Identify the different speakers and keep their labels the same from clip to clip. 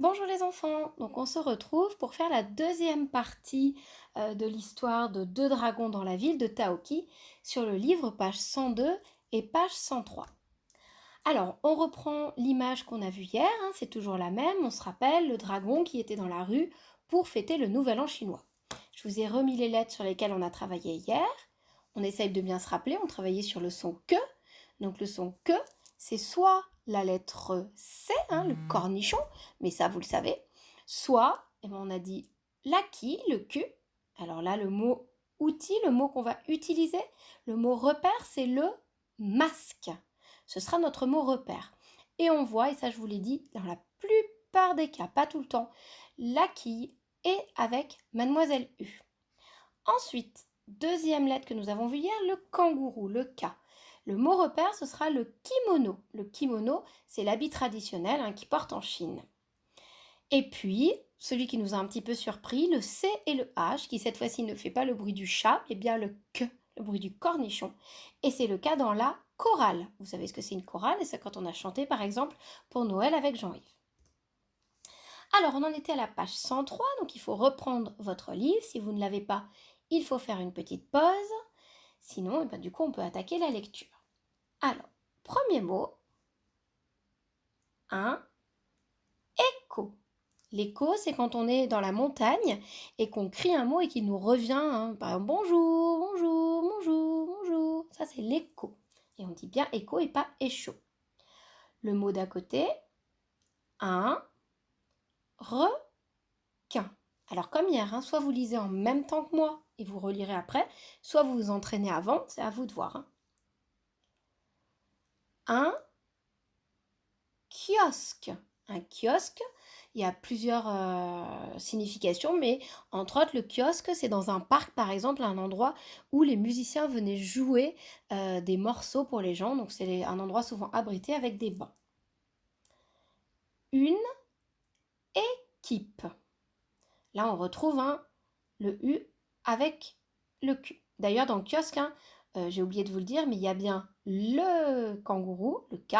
Speaker 1: Bonjour les enfants, donc on se retrouve pour faire la deuxième partie de l'histoire de deux dragons dans la ville de Taoki sur le livre page 102 et page 103. Alors on reprend l'image qu'on a vue hier, c'est toujours la même, on se rappelle le dragon qui était dans la rue pour fêter le nouvel an chinois. Je vous ai remis les lettres sur lesquelles on a travaillé hier, on essaye de bien se rappeler, on travaillait sur le son que, donc le son que c'est soit la lettre C, le cornichon, mais ça vous le savez, soit, on a dit la qui, le Q. Alors là, le mot outil, le mot qu'on va utiliser, le mot repère, c'est le masque. Ce sera notre mot repère. Et on voit, et ça je vous l'ai dit, dans la plupart des cas, pas tout le temps, la qui est avec Mademoiselle U. Ensuite, deuxième lettre que nous avons vue hier, le kangourou, le K. Le mot repère, ce sera le kimono. Le kimono, c'est l'habit traditionnel qui porte en Chine. Et puis, celui qui nous a un petit peu surpris, le C et le H, qui cette fois-ci ne fait pas le bruit du chat, mais bien le K, le bruit du cornichon. Et c'est le cas dans la chorale. Vous savez ce que c'est une chorale, et c'est quand on a chanté, par exemple, pour Noël avec Jean-Yves. Alors, on en était à la page 103, donc il faut reprendre votre livre. Si vous ne l'avez pas, il faut faire une petite pause. Sinon, du coup, on peut attaquer la lecture. Alors, premier mot, un écho. L'écho, c'est quand on est dans la montagne et qu'on crie un mot et qu'il nous revient, par exemple bonjour, bonjour, bonjour, bonjour. Ça, c'est l'écho. Et on dit bien écho et pas écho. Le mot d'à côté, un requin. Alors comme hier, soit vous lisez en même temps que moi et vous relirez après, soit vous vous entraînez avant, c'est à vous de voir. Un kiosque. Un kiosque, il y a plusieurs significations, mais entre autres, le kiosque, c'est dans un parc, par exemple, un endroit où les musiciens venaient jouer des morceaux pour les gens. Donc, c'est un endroit souvent abrité avec des bancs. Une équipe. Là, on retrouve le U avec le Q. D'ailleurs, dans le kiosque, j'ai oublié de vous le dire, mais il y a bien le kangourou, le K,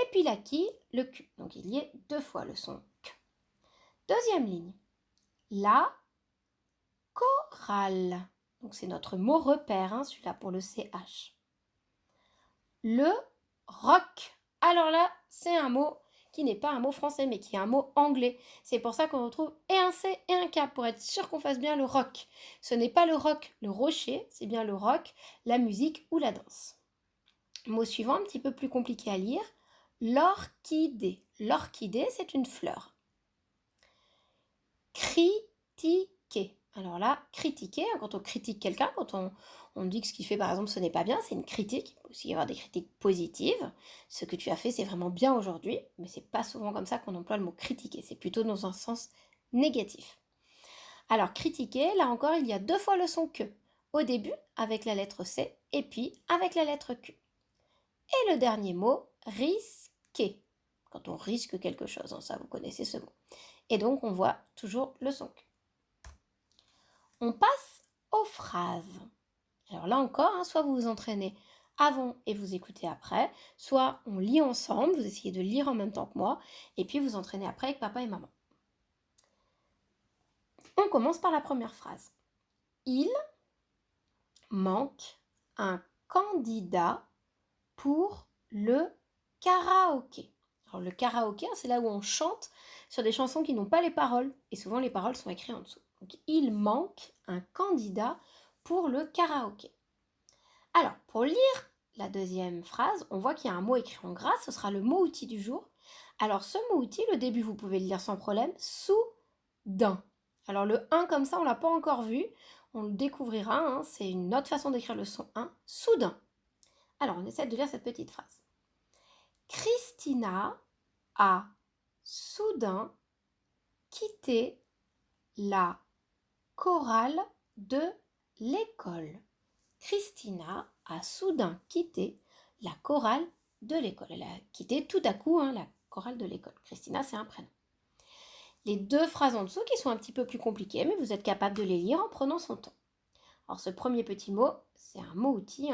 Speaker 1: et puis la qui, le Q. Donc, il y a deux fois le son K. Deuxième ligne. La chorale. Donc, c'est notre mot repère, celui-là pour le CH. Le rock. Alors là, c'est un mot qui n'est pas un mot français, mais qui est un mot anglais. C'est pour ça qu'on retrouve et un C et un K, pour être sûr qu'on fasse bien le rock. Ce n'est pas le rock, le rocher, c'est bien le rock, la musique ou la danse. Mot suivant, un petit peu plus compliqué à lire, l'orchidée. L'orchidée, c'est une fleur. Critiquer. Alors là, critiquer, quand on critique quelqu'un, quand on dit que ce qu'il fait, par exemple, ce n'est pas bien, c'est une critique. Il peut aussi y avoir des critiques positives. Ce que tu as fait, c'est vraiment bien aujourd'hui, mais c'est pas souvent comme ça qu'on emploie le mot critiquer. C'est plutôt dans un sens négatif. Alors, critiquer, là encore, il y a deux fois le son que. Au début, avec la lettre C, et puis avec la lettre Q. Et le dernier mot, risquer. Quand on risque quelque chose, ça, vous connaissez ce mot. Et donc, on voit toujours le son que. On passe aux phrases. Alors là encore, soit vous vous entraînez avant et vous écoutez après, soit on lit ensemble, vous essayez de lire en même temps que moi, et puis vous entraînez après avec papa et maman. On commence par la première phrase. Il manque un candidat pour le karaoké. Alors le karaoké, c'est là où on chante sur des chansons qui n'ont pas les paroles, et souvent les paroles sont écrites en dessous. Donc il manque un candidat pour le karaoké. Alors, pour lire la deuxième phrase, on voit qu'il y a un mot écrit en gras, ce sera le mot outil du jour. Alors, ce mot outil, le début, vous pouvez le lire sans problème, soudain. Alors, le 1 comme ça, on ne l'a pas encore vu, on le découvrira, c'est une autre façon d'écrire le son 1, soudain. Alors, on essaie de lire cette petite phrase. Christina a soudain quitté la chorale de l'école. Christina a soudain quitté la chorale de l'école. Elle a quitté tout à coup la chorale de l'école. Christina, c'est un prénom. Les deux phrases en dessous qui sont un petit peu plus compliquées, mais vous êtes capable de les lire en prenant son temps. Alors ce premier petit mot, c'est un mot-outil.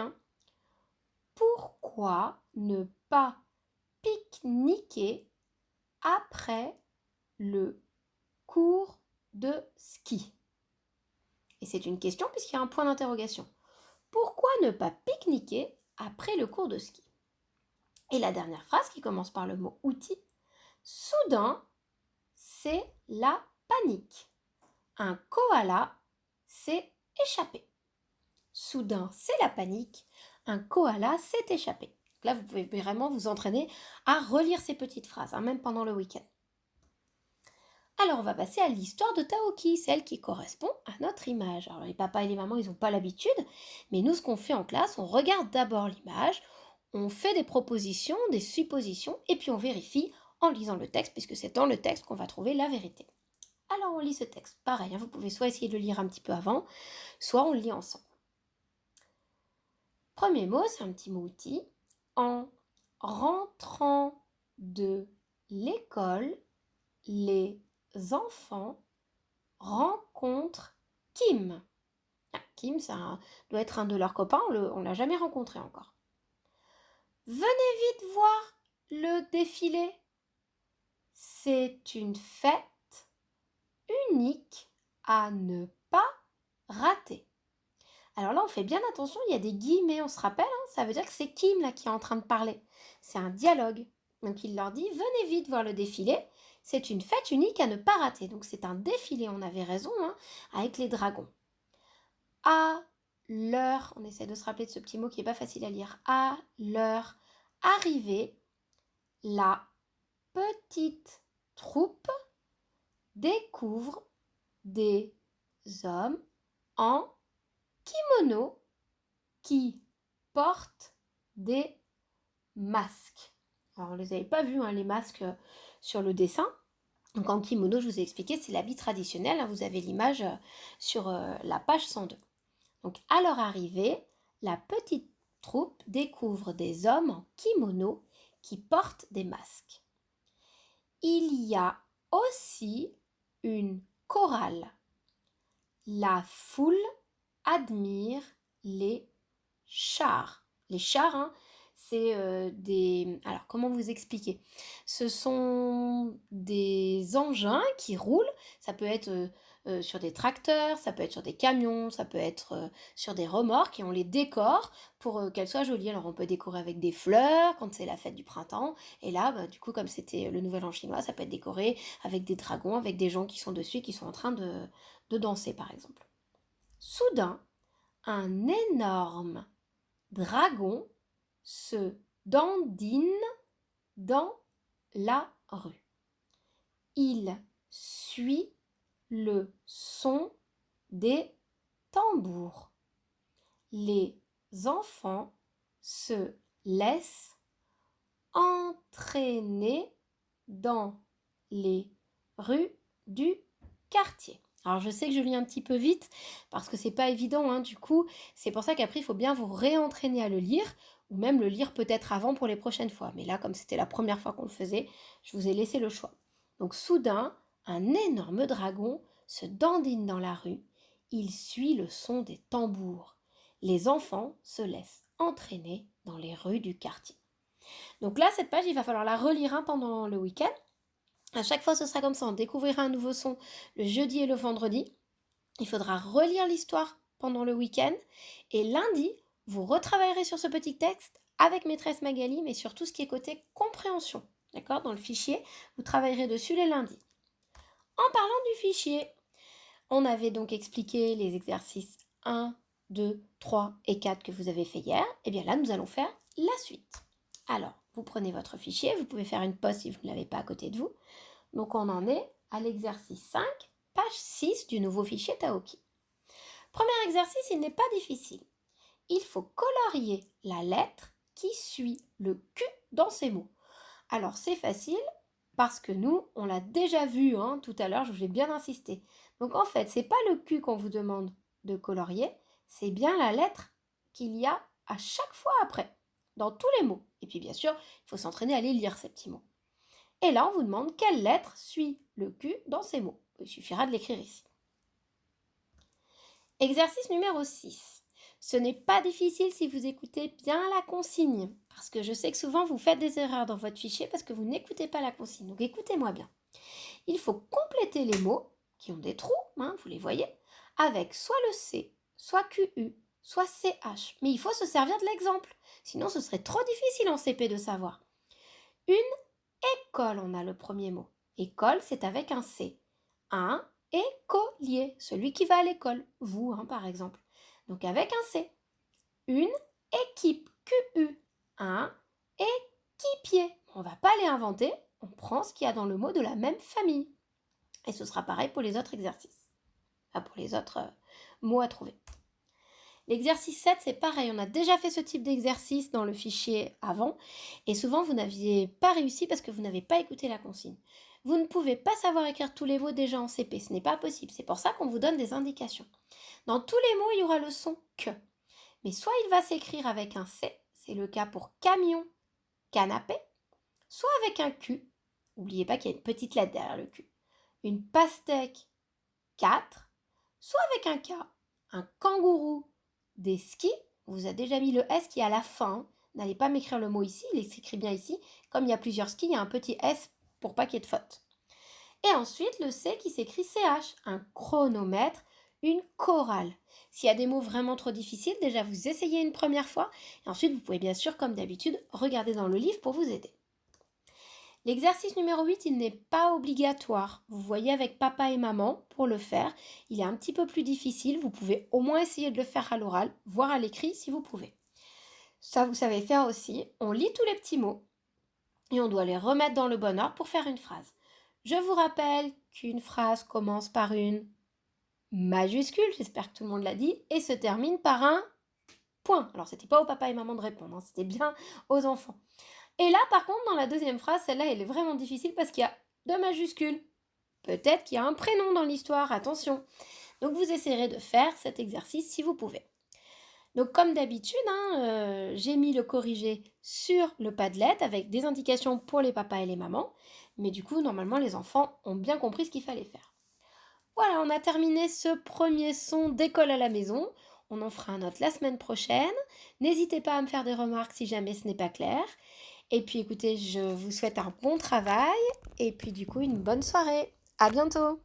Speaker 1: Pourquoi ne pas pique-niquer après le cours de ski? Et c'est une question puisqu'il y a un point d'interrogation. Pourquoi ne pas pique-niquer après le cours de ski? Et la dernière phrase qui commence par le mot outil. Soudain, c'est la panique. Un koala s'est échappé. Soudain, c'est la panique. Un koala s'est échappé. Là, vous pouvez vraiment vous entraîner à relire ces petites phrases, même pendant le week-end. Alors, on va passer à l'histoire de Taoki, celle qui correspond à notre image. Alors, les papas et les mamans, ils n'ont pas l'habitude, mais nous, ce qu'on fait en classe, on regarde d'abord l'image, on fait des propositions, des suppositions, et puis on vérifie en lisant le texte, puisque c'est dans le texte qu'on va trouver la vérité. Alors, on lit ce texte. Pareil, vous pouvez soit essayer de le lire un petit peu avant, soit on le lit ensemble. Premier mot, c'est un petit mot outil. En rentrant de l'école, les enfants rencontrent Kim. Kim, ça doit être un de leurs copains, on ne l'a jamais rencontré encore. Venez vite voir le défilé. C'est une fête unique à ne pas rater. Alors là, on fait bien attention, il y a des guillemets, on se rappelle, ça veut dire que c'est Kim là qui est en train de parler. C'est un dialogue. Donc il leur dit, venez vite voir le défilé, c'est une fête unique à ne pas rater. Donc c'est un défilé, on avait raison, avec les dragons. À leur, on essaie de se rappeler de ce petit mot qui n'est pas facile à lire, à leur arrivée, la petite troupe découvre des hommes en kimono qui portent des masques. Alors, on ne les avait pas vus, les masques sur le dessin. Donc, en kimono, je vous ai expliqué, c'est l'habit traditionnel. Vous avez l'image sur la page 102. Donc, à leur arrivée, la petite troupe découvre des hommes en kimono qui portent des masques. Il y a aussi une chorale. La foule admire les chars. Les chars, c'est des... Alors, comment vous expliquer? Ce sont des engins qui roulent. Ça peut être sur des tracteurs, ça peut être sur des camions, ça peut être sur des remorques et on les décore pour qu'elles soient jolies. Alors, on peut décorer avec des fleurs quand c'est la fête du printemps. Et là, du coup, comme c'était le Nouvel An chinois, ça peut être décoré avec des dragons, avec des gens qui sont dessus, qui sont en train de danser, par exemple. Soudain, un énorme dragon se dandine dans la rue. Il suit le son des tambours. Les enfants se laissent entraîner dans les rues du quartier. Alors je sais que je lis un petit peu vite parce que c'est pas évident, du coup c'est pour ça qu'après il faut bien vous réentraîner à le lire ou même le lire peut-être avant pour les prochaines fois. Mais là comme c'était la première fois qu'on le faisait, je vous ai laissé le choix. Donc soudain, un énorme dragon se dandine dans la rue. Il suit le son des tambours. Les enfants se laissent entraîner dans les rues du quartier. Donc là cette page il va falloir la relire pendant le week-end. À chaque fois, ce sera comme ça. On découvrira un nouveau son le jeudi et le vendredi. Il faudra relire l'histoire pendant le week-end. Et lundi, vous retravaillerez sur ce petit texte avec maîtresse Magali, mais sur tout ce qui est côté compréhension. D'accord? Dans le fichier, vous travaillerez dessus les lundis. En parlant du fichier, on avait donc expliqué les exercices 1, 2, 3 et 4 que vous avez fait hier. Et bien là, nous allons faire la suite. Alors, vous prenez votre fichier, vous pouvez faire une pause si vous ne l'avez pas à côté de vous. Donc on en est à l'exercice 5, page 6 du nouveau fichier Taoki. Premier exercice, il n'est pas difficile. Il faut colorier la lettre qui suit le Q dans ces mots. Alors c'est facile parce que nous, on l'a déjà vu tout à l'heure, je vous ai bien insisté. Donc en fait, c'est pas le Q qu'on vous demande de colorier, c'est bien la lettre qu'il y a à chaque fois après, dans tous les mots. Et puis bien sûr, il faut s'entraîner à les lire ces petits mots. Et là, on vous demande quelle lettre suit le Q dans ces mots. Il suffira de l'écrire ici. Exercice numéro 6. Ce n'est pas difficile si vous écoutez bien la consigne, parce que je sais que souvent vous faites des erreurs dans votre fichier parce que vous n'écoutez pas la consigne. Donc écoutez-moi bien. il faut compléter les mots qui ont des trous, vous les voyez, avec soit le C, soit QU, soit CH. Mais il faut se servir de l'exemple, sinon ce serait trop difficile en CP de savoir. Une école, on a le premier mot. École, c'est avec un C. Un écolier, celui qui va à l'école, vous par exemple. Donc avec un C. Une équipe, QU. Un équipier. On ne va pas les inventer, on prend ce qu'il y a dans le mot de la même famille. Et ce sera pareil pour les autres exercices. Pour les autres mots à trouver. L'exercice 7, c'est pareil, on a déjà fait ce type d'exercice dans le fichier avant et souvent vous n'aviez pas réussi parce que vous n'avez pas écouté la consigne. Vous ne pouvez pas savoir écrire tous les mots déjà en CP, ce n'est pas possible, c'est pour ça qu'on vous donne des indications. Dans tous les mots, il y aura le son que, mais soit il va s'écrire avec un C, c'est le cas pour camion, canapé, soit avec un Q, n'oubliez pas qu'il y a une petite lettre derrière le Q, une pastèque, 4, soit avec un K, un kangourou, des skis, on vous a déjà mis le S qui est à la fin. N'allez pas m'écrire le mot ici, il s'écrit bien ici. Comme il y a plusieurs skis, il y a un petit S pour pas qu'il y ait de faute. Et ensuite, le C qui s'écrit CH, un chronomètre, une chorale. S'il y a des mots vraiment trop difficiles, déjà vous essayez une première fois. Et ensuite, vous pouvez bien sûr, comme d'habitude, regarder dans le livre pour vous aider. L'exercice numéro 8, il n'est pas obligatoire. Vous voyez avec papa et maman pour le faire. Il est un petit peu plus difficile. Vous pouvez au moins essayer de le faire à l'oral, voire à l'écrit si vous pouvez. Ça, vous savez faire aussi. On lit tous les petits mots et on doit les remettre dans le bon ordre pour faire une phrase. Je vous rappelle qu'une phrase commence par une majuscule, j'espère que tout le monde l'a dit, et se termine par un point. Alors, c'était pas au papa et maman de répondre, c'était bien aux enfants. Et là, par contre, dans la deuxième phrase, celle-là, elle est vraiment difficile parce qu'il y a 2 majuscules. Peut-être qu'il y a un prénom dans l'histoire, attention. Donc, vous essayerez de faire cet exercice si vous pouvez. Donc, comme d'habitude, j'ai mis le corrigé sur le Padlet avec des indications pour les papas et les mamans. Mais du coup, normalement, les enfants ont bien compris ce qu'il fallait faire. Voilà, on a terminé ce premier son d'école à la maison. On en fera un autre la semaine prochaine. N'hésitez pas à me faire des remarques si jamais ce n'est pas clair. Et puis écoutez, je vous souhaite un bon travail et puis du coup une bonne soirée. À bientôt!